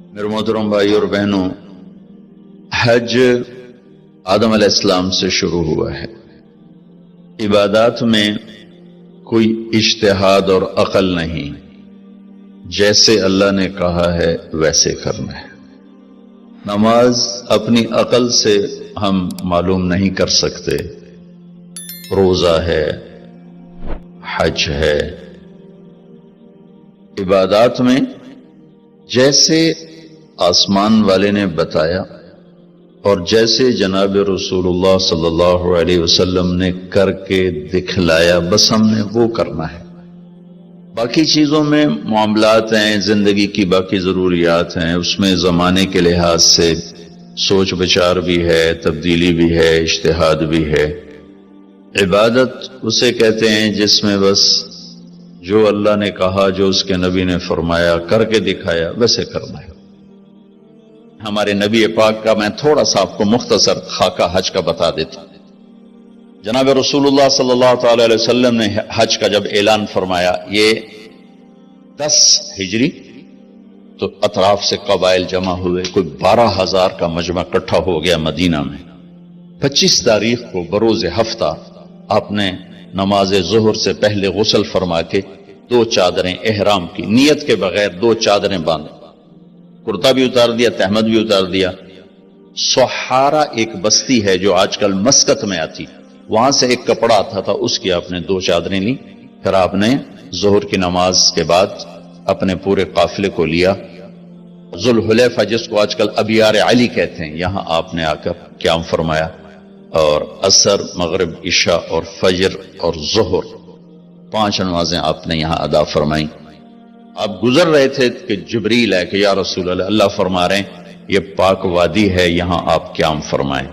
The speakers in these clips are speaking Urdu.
میرے محترم بھائی اور بہنوں، حج آدم علیہ السلام سے شروع ہوا ہے۔ عبادات میں کوئی اجتہاد اور عقل نہیں، جیسے اللہ نے کہا ہے ویسے کرنا ہے۔ نماز اپنی عقل سے ہم معلوم نہیں کر سکتے، روزہ ہے، حج ہے۔ عبادات میں جیسے آسمان والے نے بتایا اور جیسے جناب رسول اللہ صلی اللہ علیہ وسلم نے کر کے دکھلایا، بس ہم نے وہ کرنا ہے۔ باقی چیزوں میں معاملات ہیں، زندگی کی باقی ضروریات ہیں، اس میں زمانے کے لحاظ سے سوچ بچار بھی ہے، تبدیلی بھی ہے، اجتہاد بھی ہے۔ عبادت اسے کہتے ہیں جس میں بس جو اللہ نے کہا، جو اس کے نبی نے فرمایا، کر کے دکھایا، ویسے کرنا ہے۔ ہمارے نبی پاک کا میں تھوڑا سا آپ کو مختصر خاکہ حج کا بتا دیتا ہوں۔ جناب رسول اللہ صلی اللہ تعالی علیہ وسلم نے حج کا جب اعلان فرمایا، یہ 10 ہجری، تو اطراف سے قبائل جمع ہوئے، کوئی 12,000 کا مجمع اکٹھا ہو گیا مدینہ میں۔ 25 تاریخ کو بروز ہفتہ آپ نے نماز ظہر سے پہلے غسل فرما کے 2 چادریں احرام کی نیت کے بغیر 2 چادریں باندھ، کرتا بھی اتار دیا، تہمد بھی اتار دیا۔ سحارا ایک بستی ہے جو آج کل مسقط میں آتی، وہاں سے ایک کپڑا آتا تھا، اس کی آپ نے 2 چادریں لی۔ پھر آپ نے ظہر کی نماز کے بعد اپنے پورے قافلے کو لیا، ذوالحلیفہ جس کو آج کل ابیار علی کہتے ہیں، یہاں آپ نے آ کر قیام فرمایا، اور عصر، مغرب، عشاء اور فجر اور ظہر 5 نمازیں آپ نے یہاں ادا فرمائیں۔ آپ گزر رہے تھے کہ جبریل ہے کہ یا رسول اللہ، اللہ فرما رہے ہیں یہ پاک وادی ہے، یہاں آپ قیام فرمائیں۔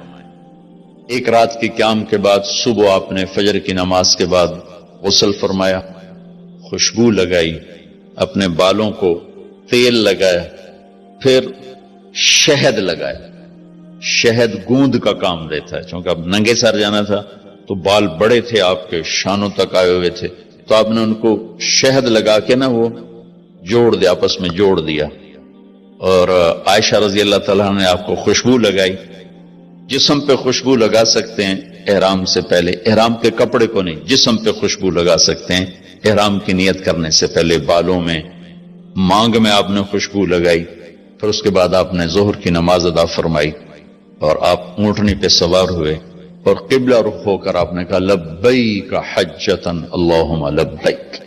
ایک رات کی قیام کے بعد صبح آپ نے فجر کی نماز کے بعد غسل فرمایا، خوشبو لگائی، اپنے بالوں کو تیل لگایا، پھر شہد لگایا۔ شہد گوند کا کام دیتا ہے، چونکہ اب ننگے سر جانا تھا تو بال بڑے تھے آپ کے، شانوں تک آئے ہوئے تھے، تو آپ نے ان کو شہد لگا کے نا وہ جوڑ دیا، آپس میں جوڑ دیا۔ اور عائشہ رضی اللہ تعالیٰ نے آپ کو خوشبو لگائی۔ جسم پہ خوشبو لگا سکتے ہیں احرام سے پہلے، احرام کے کپڑے کو نہیں، جسم پہ خوشبو لگا سکتے ہیں احرام کی نیت کرنے سے پہلے۔ بالوں میں، مانگ میں آپ نے خوشبو لگائی۔ پھر اس کے بعد آپ نے ظہر کی نماز ادا فرمائی اور آپ اونٹنی پہ سوار ہوئے اور قبلہ رخ ہو کر آپ نے کہا لبیک حجۃ اللہم لبیک،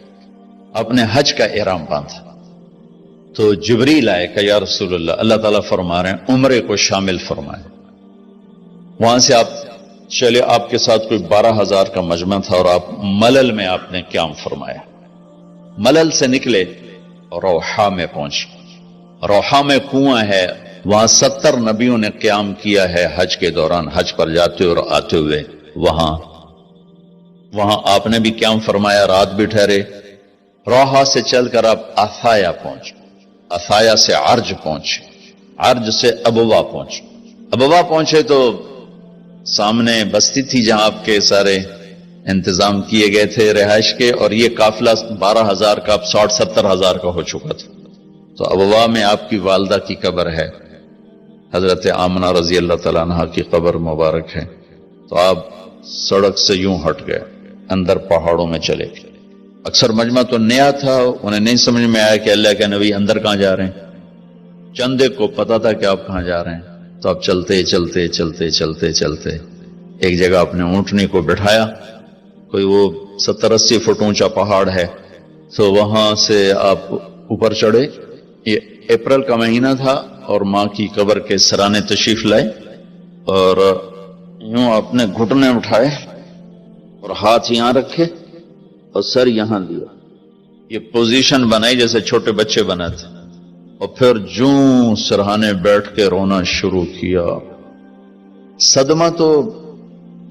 آپ نے حج کا احرام باندھا۔ تو جبریل آئے کہ یا رسول اللہ، اللہ تعالیٰ فرما رہے ہیں عمرے کو شامل فرمائے۔ وہاں سے آپ چلے، آپ کے ساتھ کوئی 12,000 کا مجمع تھا، اور آپ ملل میں آپ نے قیام فرمایا۔ ملل سے نکلے اور روحا میں پہنچے۔ روحا میں کنواں ہے، وہاں 70 نبیوں نے قیام کیا ہے حج کے دوران، حج پر جاتے اور آتے ہوئے۔ وہاں آپ نے بھی قیام فرمایا، رات بھی ٹھہرے۔ روحا سے چل کر آپ افایا پہنچے، افایا سے عرج پہنچے، عرج سے ابوا پہنچے۔ ابوا پہنچے تو سامنے بستی تھی جہاں آپ کے سارے انتظام کیے گئے تھے رہائش کے، اور یہ قافلہ 12,000 کا اب 60-70,000 کا ہو چکا تھا۔ تو ابوا میں آپ کی والدہ کی قبر ہے، حضرت آمنہ رضی اللہ تعالیٰ عنہ کی قبر مبارک ہے۔ تو آپ سڑک سے یوں ہٹ گئے، اندر پہاڑوں میں چلے گئے۔ اکثر مجمع تو نیا تھا، انہیں نہیں سمجھ میں آیا کہ اللہ کے نبی اندر کہاں جا رہے ہیں۔ چندے کو پتا تھا کہ آپ کہاں جا رہے ہیں، تو آپ چلتے چلتے چلتے چلتے چلتے ایک جگہ اپنے اونٹنی کو بٹھایا، کوئی وہ 70-80 فٹ اونچا پہاڑ ہے، تو وہاں سے آپ اوپر چڑھے۔ یہ اپریل کا مہینہ تھا اور ماں کی قبر کے سرانے تشریف لائے، اور یوں اپنے گھٹنے اٹھائے اور ہاتھ یہاں رکھے اور سر یہاں لیا، یہ پوزیشن بنائی جیسے چھوٹے بچے بناتے، اور پھر جوں سرہانے بیٹھ کے رونا شروع کیا۔ صدمہ تو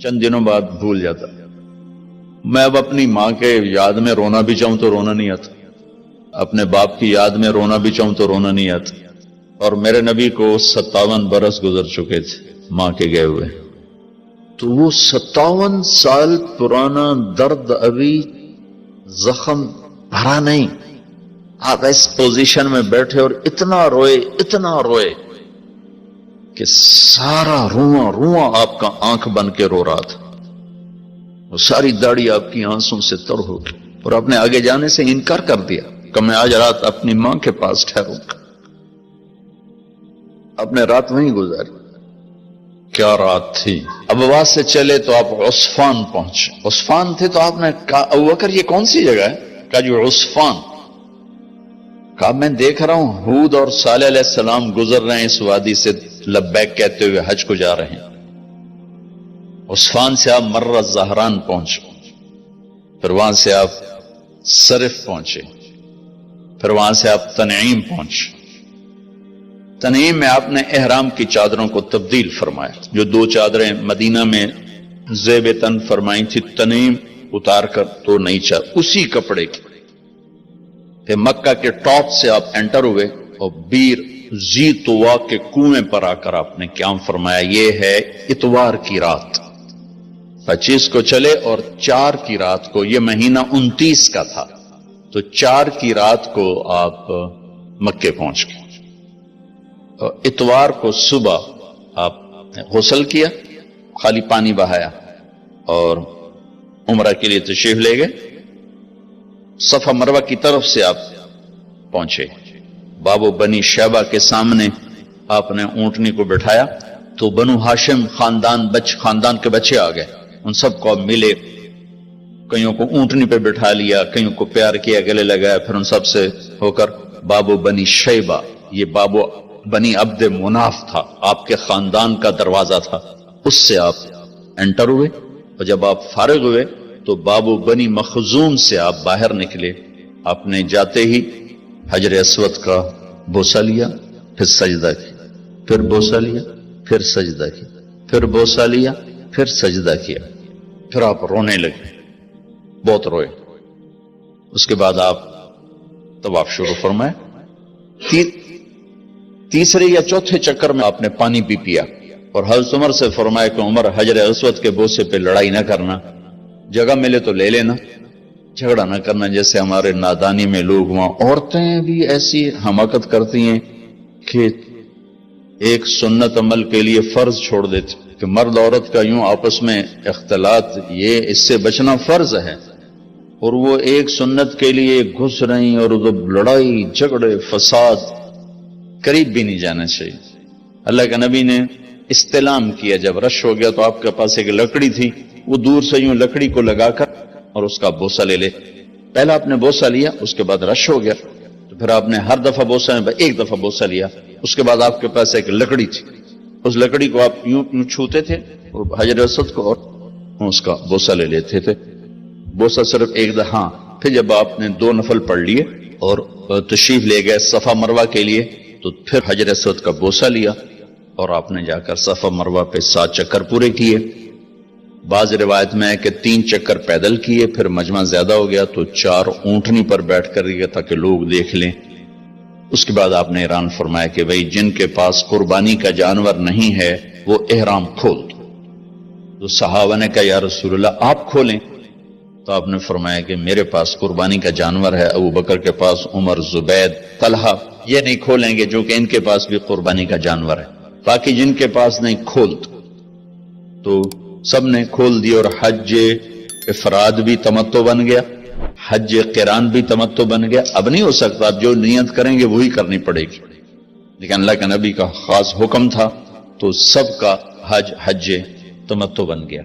چند دنوں بعد بھول جاتا، میں اب اپنی ماں کے یاد میں رونا بھی چاہوں تو رونا نہیں آتا، اپنے باپ کی یاد میں رونا بھی چاہوں تو رونا نہیں آتا۔ اور میرے نبی کو 57 برس گزر چکے تھے ماں کے گئے ہوئے، تو وہ 57 سال پرانا درد ابھی زخم بھرا نہیں، آپ اس پوزیشن میں بیٹھے اور اتنا روئے کہ سارا رواں آپ کا آنکھ بن کے رو رہا تھا، وہ ساری داڑھی آپ کی آنسوں سے تر ہو گئی، اور آپ نے آگے جانے سے انکار کر دیا کہ میں آج رات اپنی ماں کے پاس ٹھہروں گا۔ آپ نے رات وہیں گزاری۔ کیا رات تھی! اب وہاں سے چلے تو آپ عصفان پہنچے۔ عصفان تھے تو آپ نے کہا ابوبکر یہ کون سی جگہ ہے؟ کہا جو عصفان۔ کہا میں دیکھ رہا ہوں ہود اور صالح علیہ السلام گزر رہے ہیں اس وادی سے، لبیک کہتے ہوئے حج کو جا رہے ہیں۔ عصفان سے آپ مر الزہران پہنچے، پھر وہاں سے آپ صرف پہنچے، پھر وہاں سے آپ تنعیم پہنچے۔ تنعیم میں آپ نے احرام کی چادروں کو تبدیل فرمایا، جو 2 چادریں مدینہ میں زیب تن فرمائی تھی، تنعیم اتار کر 2 نئی چادر اسی کپڑے کی۔ پھر مکہ کے ٹاپ سے آپ انٹر ہوئے اور بیر زی طوا کے کنویں پر آ کر آپ نے قیام فرمایا۔ یہ ہے اتوار کی رات، 25 کو چلے اور 4 کی رات کو، یہ مہینہ 29 کا تھا، تو 4 کی رات کو آپ مکے پہنچ گئے۔ اتوار کو صبح آپ نے غسل کیا، خالی پانی بہایا اور عمرہ کے لیے تشریف لے گئے۔ صفا مروہ کی طرف سے آپ پہنچے، باب و بنی شیبہ کے سامنے آپ نے اونٹنی کو بٹھایا تو بنو ہاشم خاندان کے بچے آ گئے، ان سب کو ملے، کئیوں کو اونٹنی پہ بٹھا لیا، کئیوں کو پیار کیا، گلے لگایا، پھر ان سب سے ہو کر باب و بنی شیبہ، یہ باب و بنی عبد مناف تھا، آپ کے خاندان کا دروازہ تھا، اس سے آپ انٹر ہوئے، اور جب آپ فارغ ہوئے تو باب و بنی مخزوم سے آپ باہر نکلے۔ آپ نے جاتے ہی حجر اسود کا بوسہ لیا، پھر سجدہ کیا، پھر بوسہ لیا، پھر سجدہ کیا، پھر بوسہ لیا، پھر سجدہ کیا، پھر آپ رونے لگے، بہت روئے۔ اس کے بعد آپ طواف شروع فرمائے۔ تیسرے یا چوتھے چکر میں آپ نے پانی بھی پیا اور حضرت عمر سے فرمایا کہ عمر حجر اسود کے بوسے پہ لڑائی نہ کرنا، جگہ ملے تو لے لینا، جھگڑا نہ کرنا، جیسے ہمارے نادانی میں لوگ وہاں عورتیں بھی ایسی حماقت کرتی ہیں کہ ایک سنت عمل کے لیے فرض چھوڑ دیتے کہ مرد عورت کا یوں آپس میں اختلاط، یہ اس سے بچنا فرض ہے، اور وہ ایک سنت کے لیے گھس رہی اور لڑائی جھگڑے فساد، قریب بھی نہیں جانا چاہیے۔ اللہ کے نبی نے استلام کیا، جب رش ہو گیا تو آپ کے پاس ایک لکڑی تھی، وہ دور سے یوں لکڑی کو لگا کر اور اس کا بوسہ لے لے۔ پہلا آپ نے بوسہ لیا، اس کے بعد رش ہو گیا تو پھر آپ نے ہر دفعہ بوسہ ایک دفعہ بوسہ لیا، اس کے بعد آپ کے پاس ایک لکڑی تھی، اس لکڑی کو آپ یوں چھوتے تھے اور حجر اسود کو اور اس کا بوسہ لے لیتے تھے۔ بوسہ صرف ایک دفعہ، پھر جب آپ نے 2 نفل پڑھ لیے اور تشریف لے گئے صفا مروہ کے لیے تو پھر حجر اسود کا بوسہ لیا اور آپ نے جا کر صفا مروہ پہ 7 چکر پورے کیے۔ بعض روایت میں ہے کہ 3 چکر پیدل کیے، پھر مجمع زیادہ ہو گیا تو 4 اونٹنی پر بیٹھ کر گیا تاکہ لوگ دیکھ لیں۔ اس کے بعد آپ نے اعلان فرمایا کہ بھئی جن کے پاس قربانی کا جانور نہیں ہے وہ احرام کھول دو۔ تو صحابہ نے کہا یا رسول اللہ آپ کھولیں، تو آپ نے فرمایا کہ میرے پاس قربانی کا جانور ہے، ابو بکر کے پاس، عمر، زبید، طلحہ یہ نہیں کھولیں گے جو کہ ان کے پاس بھی قربانی کا جانور ہے، باقی جن کے پاس نہیں کھول دو۔ تو سب نے کھول دی اور حج افراد بھی تمتع بن گیا، حج قران بھی تمتع بن گیا۔ اب نہیں ہو سکتا، اب جو نیت کریں گے وہی کرنی پڑے گی، لیکن اللہ کے نبی کا خاص حکم تھا تو سب کا حج تمتع بن گیا۔